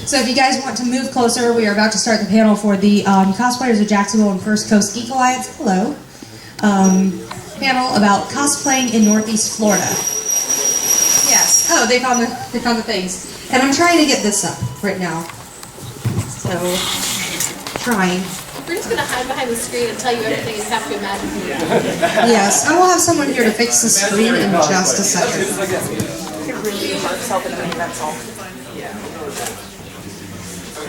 So if you guys want to move closer, we are about to start the panel for the cosplayers of Jacksonville and First Coast Geek Alliance. Hello. Panel about cosplaying in Northeast Florida. Yes. Oh, they found the things. And I'm trying to get this up right now. So, trying. We're just going to hide behind the screen and tell you everything you have to imagine. Yes, I will have someone here to fix the screen in just a second.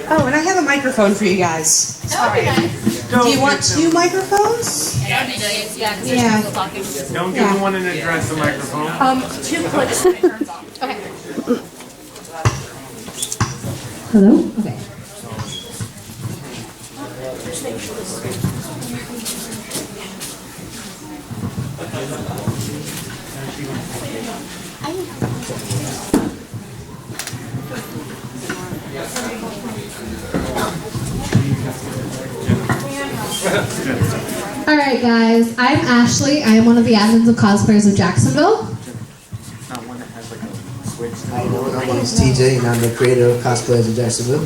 Oh, and I have a microphone for you guys. Sorry. Do you want 2 microphones? That would be nice. Yeah, because Yeah. still talking. Don't give the one in address the microphone. 2 clicks and it turns off. Okay. Hello? Okay. Alright guys, I'm Ashley. I am one of the admins of Cosplayers of Jacksonville. Hi, my name is TJ and I'm the creator of Cosplayers of Jacksonville.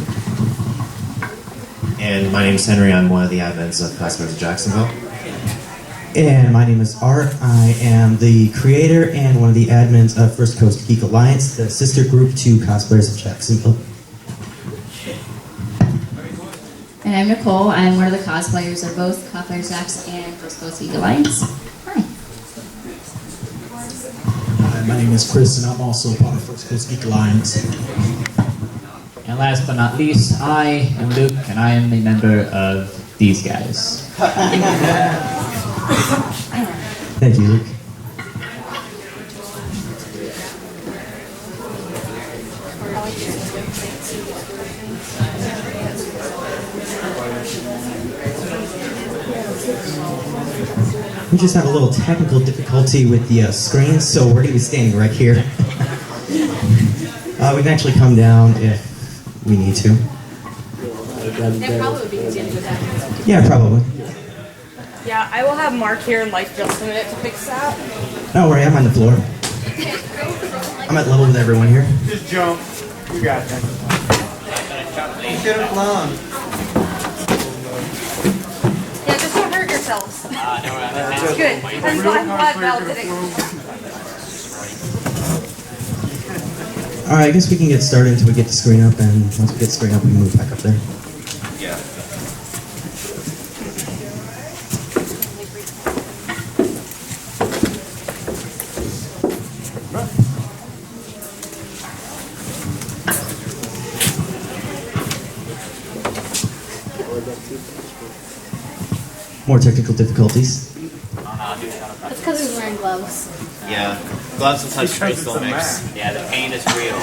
And my name is Henry. I'm one of the admins of Cosplayers of Jacksonville. And my name is Art. I am the creator and one of the admins of First Coast Geek Alliance, the sister group to Cosplayers of Jacksonville. And I'm Nicole. I'm one of the cosplayers of both Cosplayers Jacks and First Coast Geek Alliance. Hi. Hi, my name is Chris and I'm also part of First Coast Geek Alliance. And last but not least, I am Luke and I am a member of these guys. Thank you, Luke. We just have a little technical difficulty with the screen, so we're going to be standing right here. We can actually come down if we need to. That probably would be easier to do that. Yeah, probably. Yeah, I will have Mark here in like just a minute to fix that. Don't worry, I'm on the floor. I'm at level with everyone here. Just jump. You got that. You should have flown. Yeah, just don't hurt yourselves. It's good. I'm glad Val did it. Alright, I guess we can get started until we get the screen up, and once we get the screen up, we can move back up there. Yeah. More technical difficulties. That's because he's wearing gloves. Yeah. Gloves and touchscreens don't mix. Yeah, the pain is real.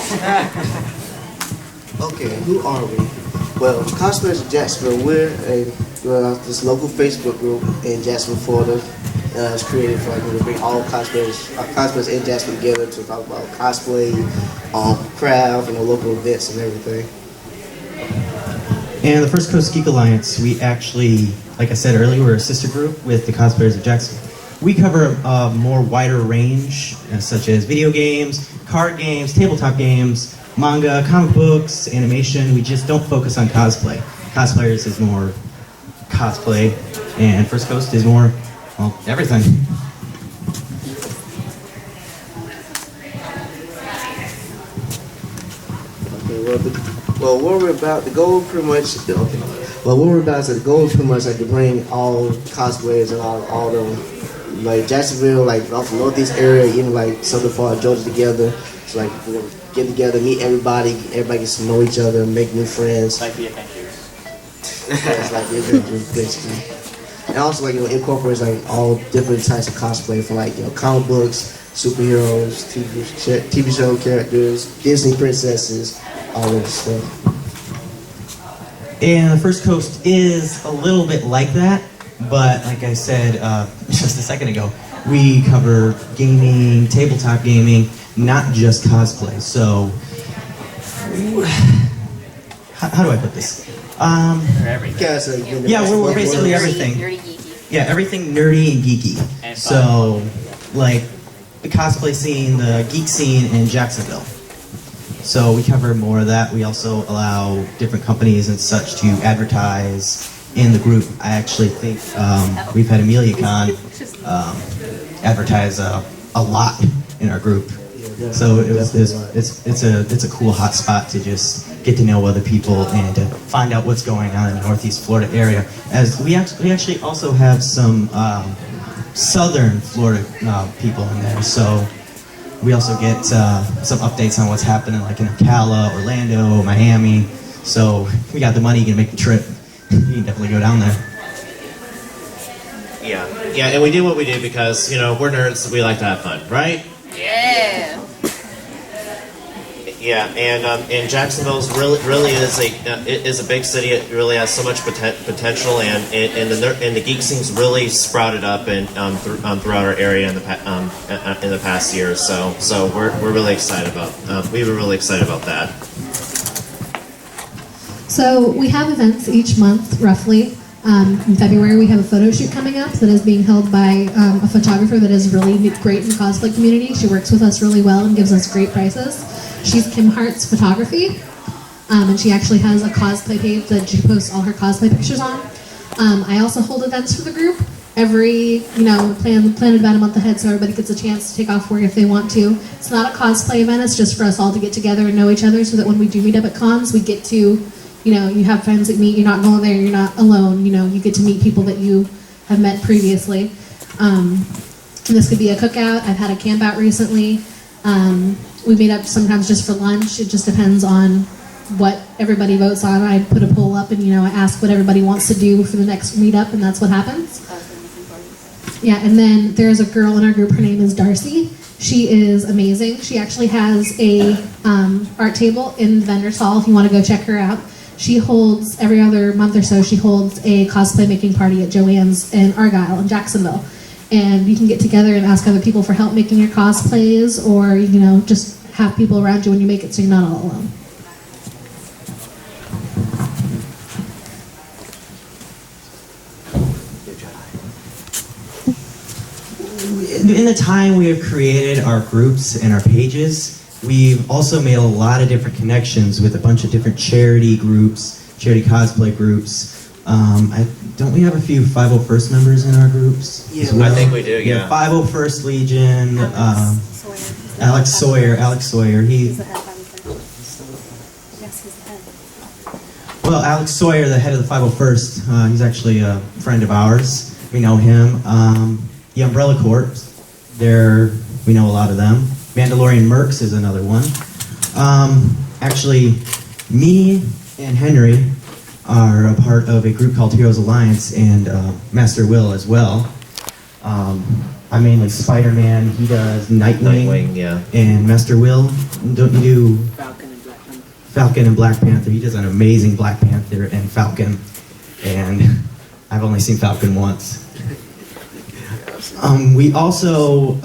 Okay, who are we? Well, Cosplayers of Jacksonville, we're this local Facebook group in Jacksonville, Florida. It's created for to bring all cosplayers in Jacksonville together to talk about cosplay, craft, and local events and everything. And the First Coast Geek Alliance, we actually, like I said earlier, we're a sister group with the Cosplayers of Jacksonville. We cover a more wider range, such as video games, card games, tabletop games, manga, comic books, animation. We just don't focus on cosplay. Cosplayers is more cosplay, and First Coast is more, well, everything. Well, what we're about, the goal pretty much, well, what we're about is the goal is pretty much like to bring all cosplayers and all them, like Jacksonville, like off the Northeast area, even like Southern part of Georgia together. So like, we're gonna get together, meet everybody gets to know each other, make new friends. Like the Avengers. It's like the Avengers, basically. And also like, incorporates like all different types of cosplay from like, comic books, superheroes, TV show characters, Disney princesses, all that stuff. And the First Coast is a little bit like that, but like I said just a second ago, we cover gaming, tabletop gaming, not just cosplay. So, how do I put this? Yeah, we're basically everything. Nerdy, geeky. Yeah, everything nerdy and geeky. And so, like the cosplay scene, the geek scene in Jacksonville. So we cover more of that. We also allow different companies and such to advertise in the group. I actually think we've had Amelia Con advertise a lot in our group. So it's a cool hot spot to just get to know other people and to find out what's going on in the Northeast Florida area. As we actually also have some Southern Florida people in there. So we also get some updates on what's happening, like in Ocala, Orlando, Miami. So if we got the money, you can make the trip. You can definitely go down there. Yeah, and we do what we do because, you know, we're nerds, we like to have fun, right? Yeah. Yeah, and Jacksonville's really is a big city. It really has so much potential, and the geek scene's really sprouted up and throughout our area in the past years. So we're really excited about we were really excited about that. So we have events each month, roughly. In February, we have a photo shoot coming up that is being held by a photographer that is really great in the cosplay community. She works with us really well and gives us great prices. She's Kim Hart's Photography, and she actually has a cosplay page that she posts all her cosplay pictures on. I also hold events for the group. Every, plan it about a month ahead so everybody gets a chance to take off work if they want to. It's not a cosplay event, it's just for us all to get together and know each other so that when we do meet up at cons, we get to, you have friends that meet, you're not going there, you're not alone, you get to meet people that you have met previously. This could be a cookout. I've had a camp out recently. We meet up sometimes just for lunch. It just depends on what everybody votes on. I put a poll up and, I ask what everybody wants to do for the next meetup, and that's what happens. Yeah, and then there's a girl in our group. Her name is Darcy. She is amazing. She actually has a art table in the vendor's hall if you want to go check her out. She holds, every other month or so, she holds a cosplay making party at Joanne's in Argyle in Jacksonville. And you can get together and ask other people for help making your cosplays, or, just have people around you when you make it so you're not all alone. In the time we have created our groups and our pages, we've also made a lot of different connections with a bunch of different charity groups, charity cosplay groups. Don't we have a few 501st members in our groups? Yeah, well? I think we do, yeah. 501st Legion, Alex Sawyer, Well, Alex Sawyer, the head of the 501st, he's actually a friend of ours. We know him. The Umbrella Corps, we know a lot of them. Mandalorian Mercs is another one. Actually, me and Henry are a part of a group called Heroes Alliance, and Master Will as well. I mainly Spider-Man, he does Nightwing, yeah. And Master Will, don't you do Falcon and Black Panther? He does an amazing Black Panther and Falcon, and I've only seen Falcon once. We also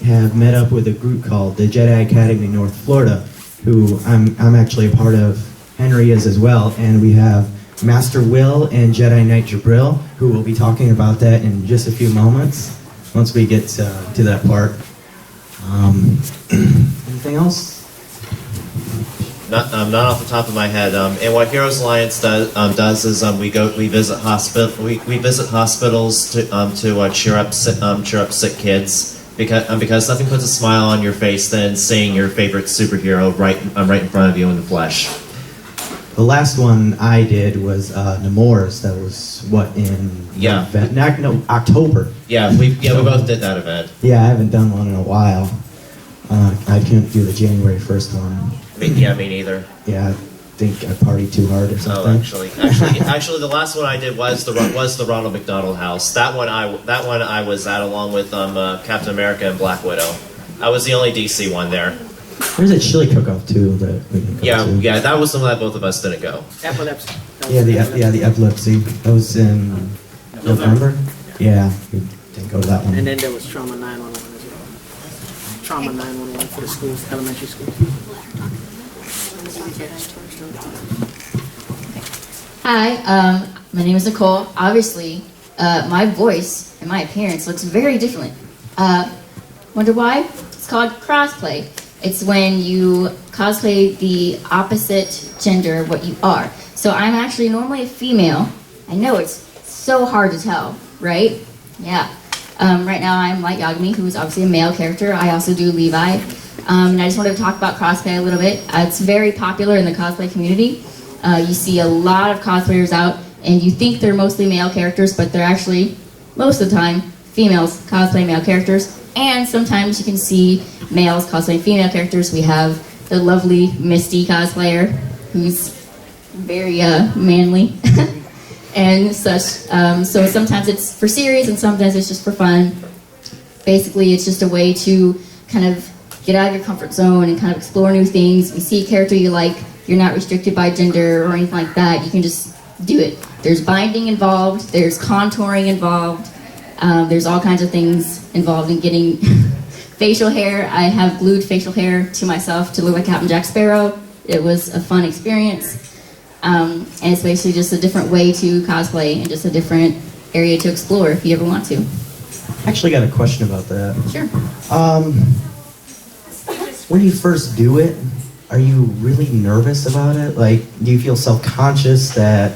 have met up with a group called the Jedi Academy North Florida, who I'm actually a part of. Henry is as well, and we have Master Will and Jedi Knight Jabril, who will be talking about that in just a few moments, once we get to that part. Anything else? Not off the top of my head. And what Heroes Alliance does is we visit hospitals to cheer up sick kids, because nothing puts a smile on your face than seeing your favorite superhero right in front of you in the flesh. The last one I did was Nemours. That was October. Yeah, we both did that event. Yeah, I haven't done one in a while. I couldn't do the January 1st one. Me neither. Yeah, I think I partied too hard or something. Oh, actually, the last one I did was the Ronald McDonald House. That one I was at along with Captain America and Black Widow. I was the only DC one there. There's a chili cook-off too that we can go to. Yeah, that was the one that both of us didn't go. Epilepsy. The epilepsy. That was in November. Yeah, we didn't go to that one. And then there was Trauma 911 as well. Trauma 911 for the schools, elementary schools. Hi, my name is Nicole. Obviously, my voice and my appearance looks very different. Wonder why? It's called crossplay. It's when you cosplay the opposite gender of what you are. So I'm actually normally a female. I know it's so hard to tell, right? Yeah. Right now I'm like Yagami, who is obviously a male character. I also do Levi. And I just wanted to talk about cosplay a little bit. It's very popular in the cosplay community. You see a lot of cosplayers out, and you think they're mostly male characters, but they're actually, most of the time, females cosplay male characters. And sometimes you can see males cosplay female characters. We have the lovely Misty cosplayer, who's very manly and such. So sometimes it's for serious and sometimes it's just for fun. Basically, it's just a way to kind of get out of your comfort zone and kind of explore new things. If you see a character you like, you're not restricted by gender or anything like that. You can just do it. There's binding involved. There's contouring involved. There's all kinds of things involved in getting facial hair. I have glued facial hair to myself to look like Captain Jack Sparrow. It was a fun experience. And it's basically just a different way to cosplay and just a different area to explore if you ever want to. I actually got a question about that. Sure. When you first do it, are you really nervous about it? Like, do you feel self-conscious that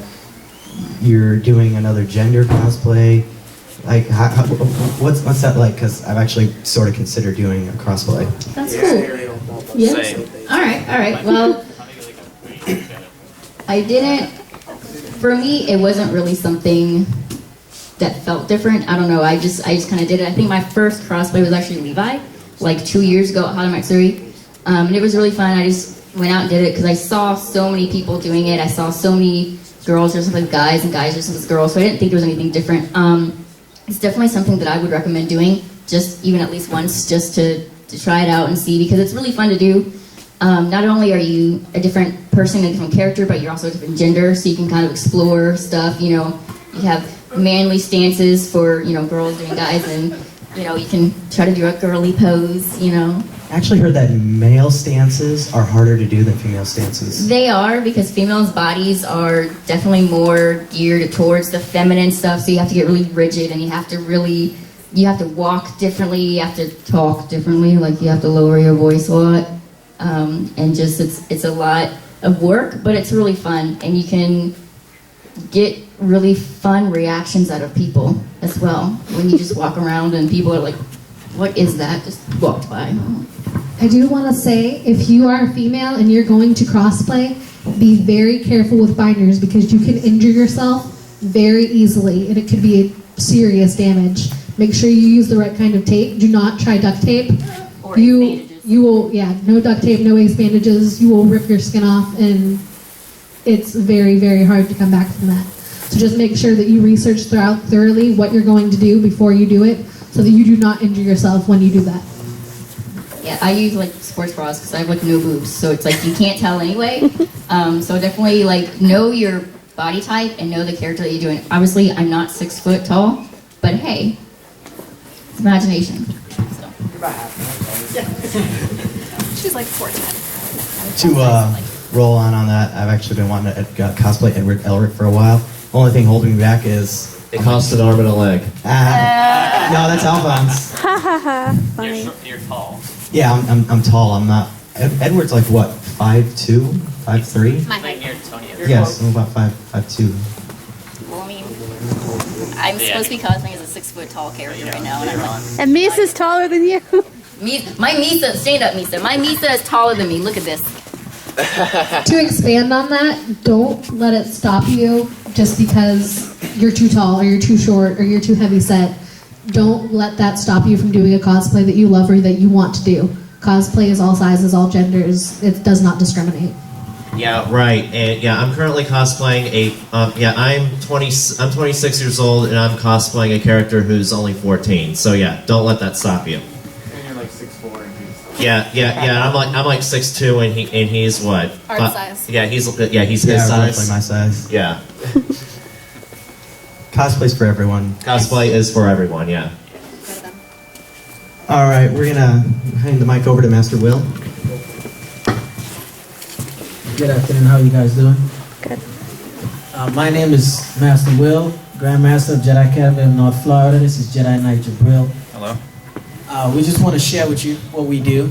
you're doing another gender cosplay? Like, what's that like? Because I've actually sort of considered doing a cosplay. That's cool. Yeah. All right. Well, I didn't. For me, it wasn't really something that felt different. I don't know. I just kind of did it. I think my first cosplay was actually Levi, like 2 years ago at Hana Matsuri. And it was really fun. I just went out and did it because I saw so many people doing it. I saw so many girls dressed up as guys and guys dressed up as girls, so I didn't think there was anything different. It's definitely something that I would recommend doing, just even at least once, just to try it out and see, because it's really fun to do. Not only are you a different person, a different character, but you're also a different gender, so you can kind of explore stuff. You know, you have manly stances for, you know, girls doing guys, and, you know, you can try to do a girly pose, you know. I actually heard that male stances are harder to do than female stances. They are, because females' bodies are definitely more geared towards the feminine stuff, so you have to get really rigid, and you have to walk differently, you have to talk differently, like you have to lower your voice a lot, and just it's a lot of work, but it's really fun, and you can get really fun reactions out of people as well when you just walk around and people are like, what is that? Just walked by. I do want to say, if you are a female and you're going to cosplay, be very careful with binders because you can injure yourself very easily and it could be a serious damage. Make sure you use the right kind of tape. Do not try duct tape. Or ace bandages. You will, no duct tape, no ace bandages. You will rip your skin off and it's very, very hard to come back from that. So just make sure that you research thoroughly what you're going to do before you do it so that you do not injure yourself when you do that. Yeah, I use like sports bras because I have like no boobs, so it's like you can't tell anyway. So definitely like know your body type and know the character that you're doing. Obviously, I'm not 6 foot tall, but hey, it's imagination. So. She's like 4'10". To roll on that, I've actually been wanting to cosplay Edward Elric for a while. The only thing holding me back is it costs an arm and a leg. No, that's Alphonse. Funny. You're tall. Yeah, I'm tall. I'm not. Edward's like what, 5'2", 5'3"? My Like height. near Tony. Yes, I'm about 5'2". Well, I mean, I'm supposed to be cosplaying as a 6 foot tall character right now, and I'm like, And Misa's taller than you. My Misa, stand up, Misa. My Misa is taller than me. Look at this. To expand on that, don't let it stop you just because you're too tall or you're too short or you're too heavy set. Don't let that stop you from doing a cosplay that you love or that you want to do. Cosplay is all sizes, all genders. It does not discriminate. Yeah, right. And yeah, I'm currently cosplaying I'm 26 years old and I'm cosplaying a character who's only 14. So yeah, don't let that stop you. And you're like 6'4" and he's... Yeah. I'm like 6'2" and he's what? Our size. Yeah, he's his Yeah, size. roughly my size. Yeah. Cosplay's for everyone. Cosplay is for everyone. Yeah. All right, we're gonna hand the mic over to Master Will. Good afternoon. How are you guys doing? Good. My name is Master Will, Grandmaster of Jedi Academy of North Florida. This is Jedi Knight Jabril. Hello. We just want to share with you what we do.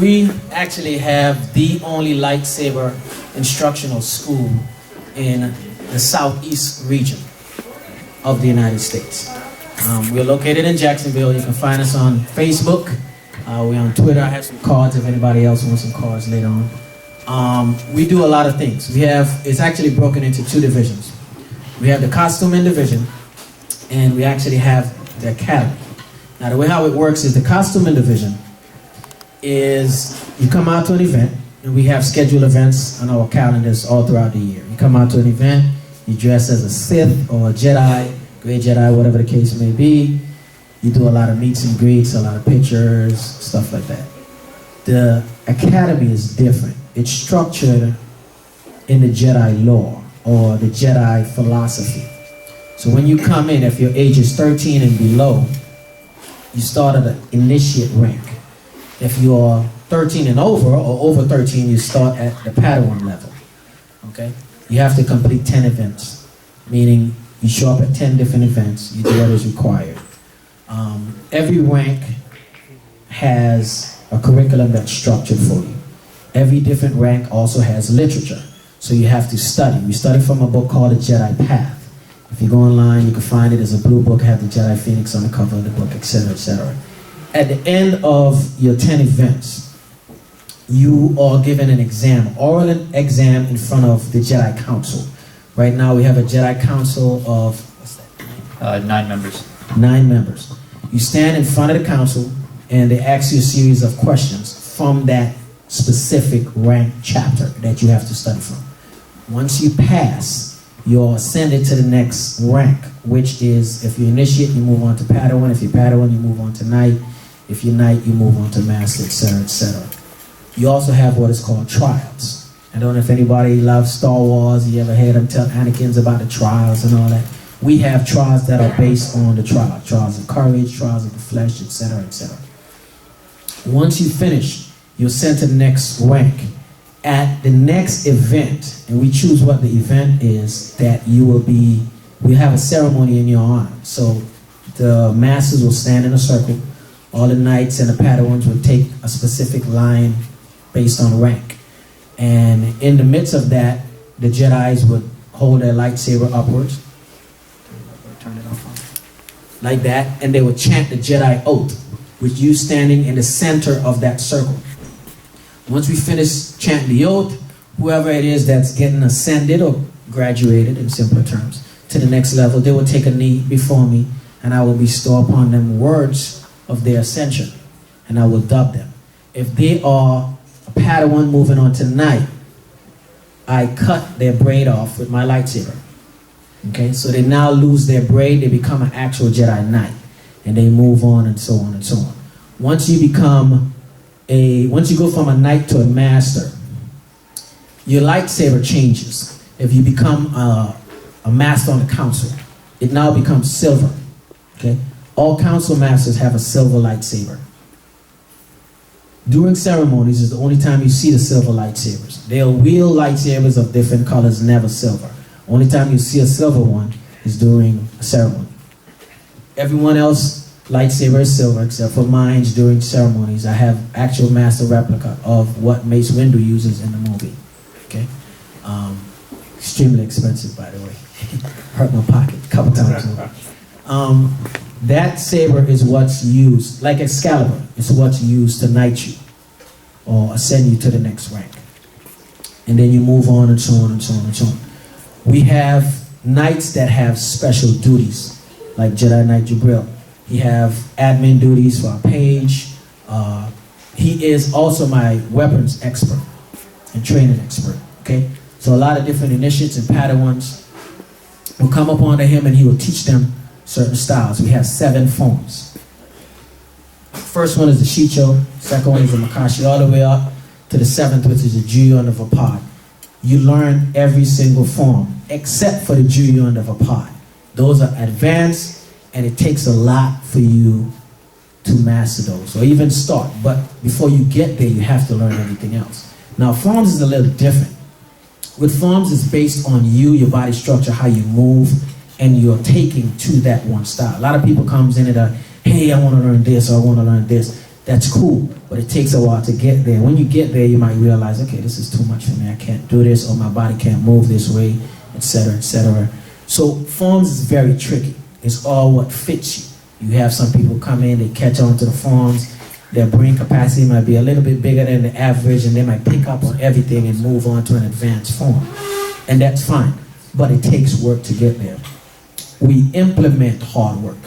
We actually have the only lightsaber instructional school in the southeast region of the United States. We're located in Jacksonville. You can find us on Facebook. We're on Twitter. I have some cards if anybody else wants some cards later on. We do a lot of things. It's actually broken into two divisions. We have the costuming division, and we actually have the academy. Now the way how it works is the costuming division is you come out to an event, and we have scheduled events on our calendars all throughout the year. You come out to an event, you dress as a Sith or a Jedi, Grey Jedi, whatever the case may be. You do a lot of meets and greets, a lot of pictures, stuff like that. The academy is different. It's structured in the Jedi lore or the Jedi philosophy. So when you come in, if your age is 13 and below, you start at an initiate rank. If you're 13 and over, or over 13, you start at the Padawan level. Okay? You have to complete 10 events, meaning you show up at 10 different events, you do what is required. Every rank has a curriculum that's structured for you. Every different rank also has literature, so you have to study. We study from a book called The Jedi Path. If you go online, you can find it as a blue book, have the Jedi Phoenix on the cover of the book, etc., etc. At the end of your 10 events, you are given an exam, oral exam in front of the Jedi Council. Right now we have a Jedi Council of, what's that? 9 members. 9 members. You stand in front of the council and they ask you a series of questions from that specific rank chapter that you have to study from. Once you pass, you're ascended to the next rank, which is, if you initiate, you move on to Padawan. If you're Padawan, you move on to Knight. If you're Knight, you move on to Master, etc., etc. You also have what is called trials. I don't know if anybody loves Star Wars. You ever heard them tell Anakin's about the trials and all that? We have trials that are based on the trial. Trials of courage, trials of the flesh, etc., etc. Once you finish, you're sent to the next rank. At the next event, and we choose what the event is, that you will be, we have a ceremony in your honor. So the masters will stand in a circle. All the knights and the Padawans will take a specific line based on rank. And in the midst of that, the Jedis would hold their lightsaber upwards. Turn it off. Like that. And they would chant the Jedi oath, with you standing in the center of that circle. Once we finish chanting the oath, whoever it is that's getting ascended or graduated, in simpler terms, to the next level, they will take a knee before me, and I will bestow upon them words of their ascension, and I will dub them. If they are a Padawan moving on to Knight, I cut their braid off with my lightsaber. Okay, so they now lose their braid, they become an actual Jedi Knight, and they move on and so on and so on. Once you go from a Knight to a Master, your lightsaber changes. If you become a Master on the Council, it now becomes silver. Okay, all Council Masters have a silver lightsaber. During ceremonies is the only time you see the silver lightsabers. They'll wield lightsabers of different colors, never silver. Only time you see a silver one is during a ceremony. Everyone else lightsaber is silver except for mine during ceremonies. I have actual master replica of what Mace Windu uses in the movie. Okay, extremely expensive, by the way. Hurt my pocket a couple times over. That saber is what's used, like Excalibur, it's what's used to knight you or ascend you to the next rank. And then you move on and so on and so on and so on. We have knights that have special duties, like Jedi Knight Jabril. He have admin duties for our page. He is also my weapons expert and training expert. Okay, so a lot of different initiates and Padawans will come up onto him, and he will teach them certain styles. We have 7 forms. First one is the Shicho. Second one is the Makashi, all the way up to the 7th, which is the Juyon of Vapad. You learn every single form except for the Juyon of Vapad. Those are advanced, and it takes a lot for you to master those, or even start. But before you get there, you have to learn everything else. Now, forms is a little different. With forms, it's based on you, your body structure, how you move, and you're taking to that one style. A lot of people comes in at a hey, I want to learn this or I want to learn this. That's cool, but it takes a while to get there. When you get there, you might realize, okay, this is too much for me. I can't do this, or my body can't move this way, etc., etc. So forms is very tricky. It's all what fits you. You have some people come in, they catch on to the forms. Their brain capacity might be a little bit bigger than the average, and they might pick up on everything and move on to an advanced form. And that's fine, but it takes work to get there. We implement hard work.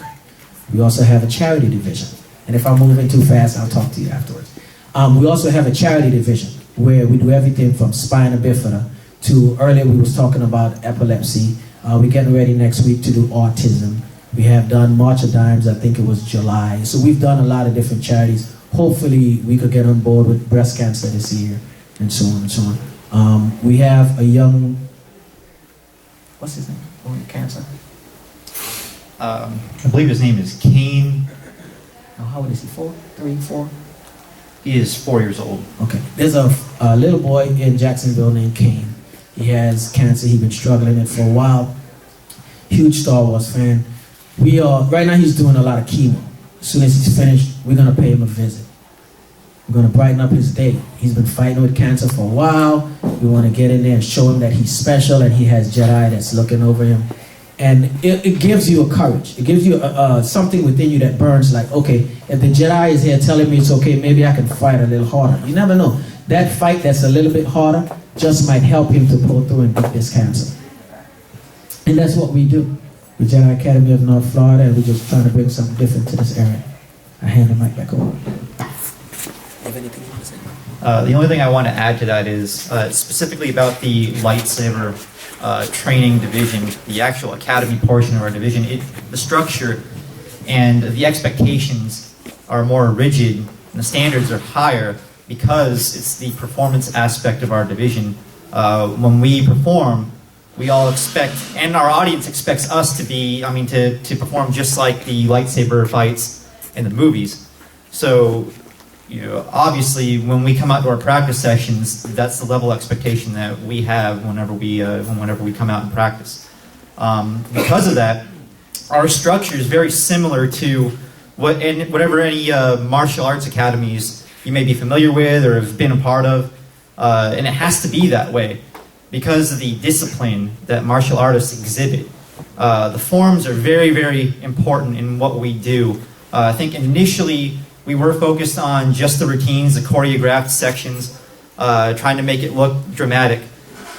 We also have a charity division. And if I'm moving too fast, I'll talk to you afterwards. We also have a charity division where we do everything from spina bifida to, earlier we was talking about epilepsy. We're getting ready next week to do autism. We have done March of Dimes, I think it was July. So we've done a lot of different charities. Hopefully we could get on board with breast cancer this year and so on and so on. We have a young, what's his name? Cancer? I believe his name is Kane. Oh, how old is he? 4? 3, 4? He is 4 years old. Okay. There's a little boy in Jacksonville named Kane. He has cancer. He's been struggling it for a while. Huge Star Wars fan. Right now he's doing a lot of chemo. As soon as he's finished, we're going to pay him a visit. We're going to brighten up his day. He's been fighting with cancer for a while. We want to get in there and show him that he's special and he has Jedi that's looking over him. And it gives you a courage. It gives you something within you that burns like, okay, if the Jedi is here telling me it's okay, maybe I can fight a little harder. You never know. That fight that's a little bit harder just might help him to pull through and beat this cancer. And that's what we do. The Jedi Academy of North Florida, and we're just trying to bring something different to this area. I hand the mic back over. Have anything you want to say? The only thing I want to add to that is specifically about the lightsaber training division, the actual academy portion of our division. The structure and the expectations are more rigid and the standards are higher because it's the performance aspect of our division. When we perform, we all expect, and our audience expects us to be, to perform just like the lightsaber fights in the movies. So, obviously, when we come out to our practice sessions, that's the level of expectation that we have whenever we come out and practice. Because of that, our structure is very similar to whatever any martial arts academies you may be familiar with or have been a part of, and it has to be that way because of the discipline that martial artists exhibit. The forms are very, very important in what we do. I think initially we were focused on just the routines, the choreographed sections, trying to make it look dramatic.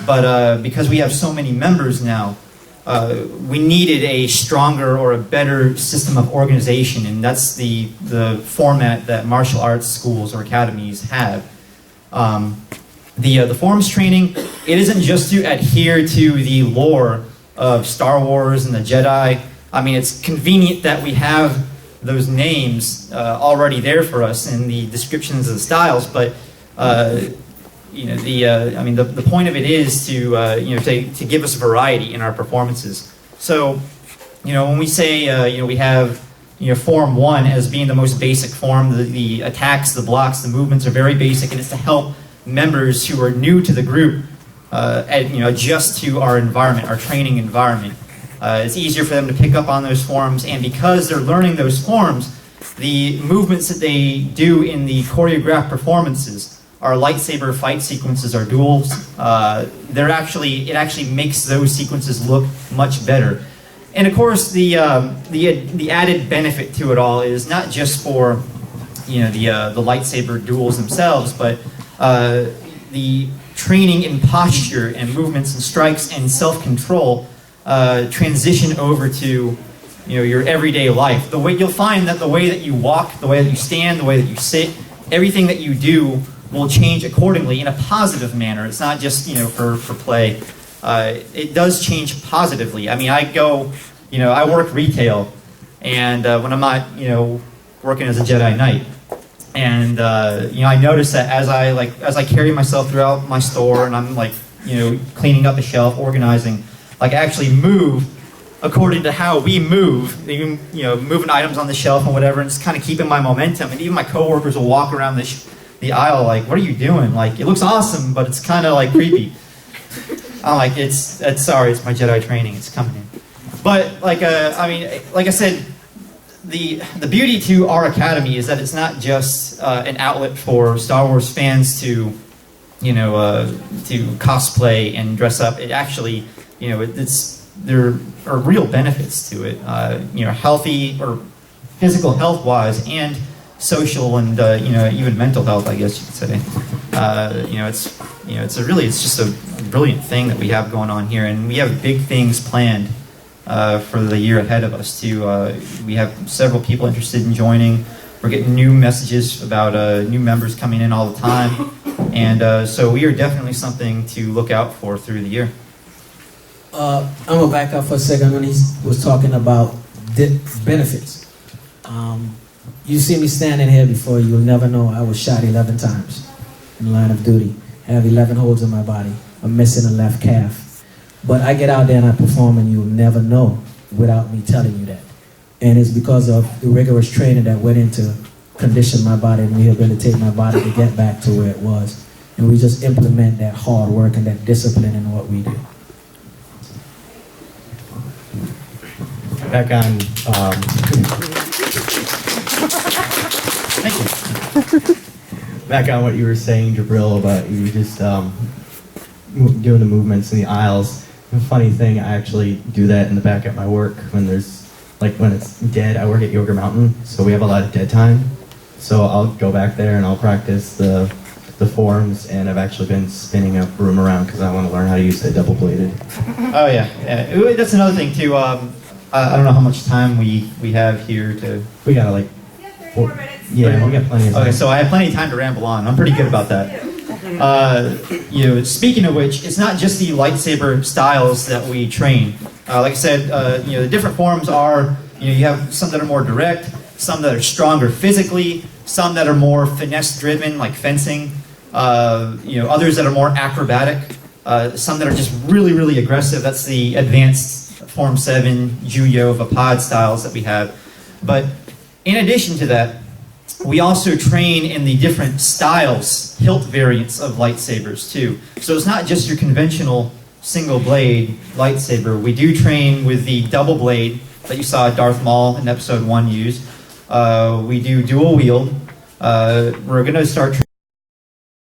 But because we have so many members now, we needed a stronger or a better system of organization, and that's the format that martial arts schools or academies have. The forms training, it isn't just to adhere to the lore of Star Wars and the Jedi. It's convenient that we have those names already there for us in the descriptions of the styles, but the point of it is to give us variety in our performances. So, when we say we have form 1 as being the most basic form, the attacks, the blocks, the movements are very basic, and it's to help members who are new to the group adjust to our environment, our training environment. It's easier for them to pick up on those forms, and because they're learning those forms, the movements that they do in the choreographed performances, our lightsaber fight sequences, our duels, it actually makes those sequences look much better. And of course, the added benefit to it all is not just for the lightsaber duels themselves, but the training in posture and movements and strikes and self-control transition over to your everyday life. You'll find that the way that you walk, the way that you stand, the way that you sit, everything that you do will change accordingly in a positive manner. It's not just for play. It does change positively. I work retail, and when I'm not working as a Jedi Knight, and I notice that as I carry myself throughout my store and I'm cleaning up the shelf, organizing, I actually move according to how we move, even moving items on the shelf and whatever, and just kind of keeping my momentum. And even my coworkers will walk around the aisle what are you doing? It looks awesome, but it's kind of creepy. I'm sorry, it's my Jedi training, it's coming in. But like I said, the beauty to our academy is that it's not just an outlet for Star Wars fans to, you know, to cosplay and dress up. It actually, you know, there are real benefits to it. You know, healthy or physical health wise, and social and you know, even mental health, I guess you could say. You know, it's just a brilliant thing that we have going on here, and we have big things planned for the year ahead of us too. We have several people interested in joining. We're getting new messages about new members coming in all the time, and so we are definitely something to look out for through the year. I'm gonna back up for a second when he was talking about benefits. You see me standing here before, you'll never know I was shot 11 times in the line of duty. I have 11 holes in my body. I'm missing a left calf. But I get out there and I perform, and you'll never know without me telling you that. And it's because of the rigorous training that went into condition my body and rehabilitate my body to get back to where it was. And we just implement that hard work and that discipline in what we do. Back on, Thank you. back on what you were saying, Jabril, about you just doing the movements in the aisles. The funny thing, I actually do that in the back at my work when there's, like when it's dead. I work at Yoga Mountain, so we have a lot of dead time. So I'll go back there and I'll practice the forms, and I've actually been spinning a broom around because I want to learn how to use the double-bladed. Oh yeah, that's another thing too. I don't know how much time we have here to. We got like 4 minutes. Yeah, we got plenty of time. Okay, so I have plenty of time to ramble on. I'm pretty good about that. You know, speaking of which, it's not just the lightsaber styles that we train. Like I said, you know, the different forms are, you know, you have some that are more direct, some that are stronger physically, some that are more finesse-driven, like fencing. You know, others that are more acrobatic. Some that are just really, really aggressive. That's the advanced Form 7, Juyo, Vapad styles that we have. But in addition to that, we also train in the different styles, hilt variants of lightsabers too. So it's not just your conventional single blade lightsaber. We do train with the double blade that you saw Darth Maul in Episode 1 use. We do dual wield. We're going to start